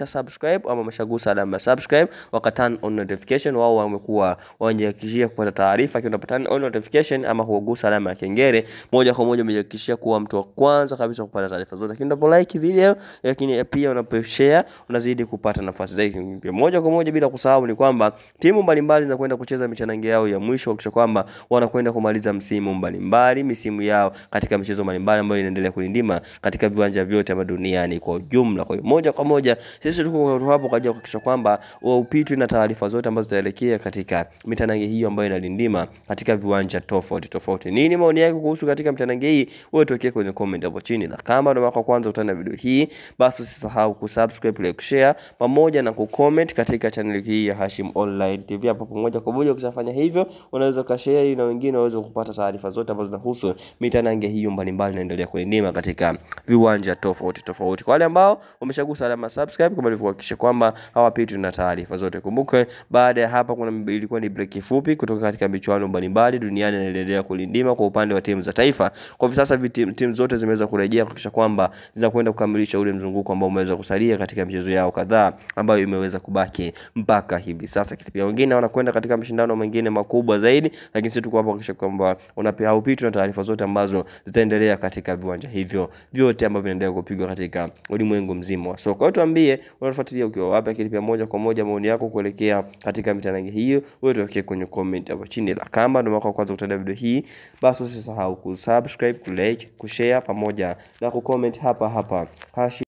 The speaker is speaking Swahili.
subscribe ama umeshagusa alama ya subscribe, waka turn on notification, wao wamekuwa wanajihakikishia kupata taarifa kiona turn on notification ama kugusa alama ya kengele, moja kwa moja umejihakikishia kuwa mtu wa kwanza kabisa kupata taarifa zote. Lakini unapo like video, lakini pia unapo share, unazidi kupata nafasi zaidi. Moja kwa moja bila kusahau ni kwamba timu mbalimbali zinakwenda kucheza michanange yao ya mwisho, kisha kwamba wanakwenda kumaliza msimu mbalimbali, misimu yao katika michezo mbalimbali ambayo inaendelea kulindima katika viwanja vyote hapa duniani kwa ujumla. Kwa hiyo moja kwa moja sisi tuko hapo kwa ajili ya kuhakikisha kwamba upitwi na taarifa zote ambazo zitaelekea katika mitanange hiyo ambayo inalindima katika viwanja tofauti tofauti. Nini maoni yako kuhusu katika mitanange hii? Wewe tuwekee kwenye comment hapo chini, na kama ndio mara kwanza utana video hii, basi usisahau kusubscribe, like, share pamoja na kucomment katika channel hii ya Hashim Online TV. Hapo pamoja kwa moja ukishafanya hivyo, unaweza ukashare na wengine waweze kupata taarifa zote ambazo zinahusu mitanange hiyo mbalimbali inaendelea kuendima katika viwanja tofauti tofauti. Kwa wale ambao wameshagusa alama subscribe, kama ilivyo kuhakikisha kwamba hawapitwi na taarifa zote. Kumbuke baada ya hapa ilikuwa ni break fupi kutoka katika michuano mbalimbali duniani inaendelea kulindima kwa upande wa timu za taifa. Kwa sasa timu zote zimeweza kurejea kuhakikisha kwamba zinakwenda kukamilisha ule mzunguko ambao umeweza kusalia katika michezo yao kadhaa ambayo imeweza kubaki mpaka hivi sasa. Pia wengine wanakwenda katika mashindano mengine makubwa zaidi, lakini sisi tuko hapa kuhakikisha kwamba haupitwi na taarifa zote ambazo zitaendelea katika viwanja hivyo vyote ambavyo vinaendelea kupigwa katika ulimwengu mzima wa soka. Tuambie unafuatilia ukiwa wapi, lakini pia moja kwa moja maoni yako kuelekea katika mitanange hiyo wewe tuwekee kwenye comment hapo chini. La kama ndio mara kwanza kutazama video hii, basi usisahau kusubscribe, like, kushare pamoja na kucomment hapa Hashim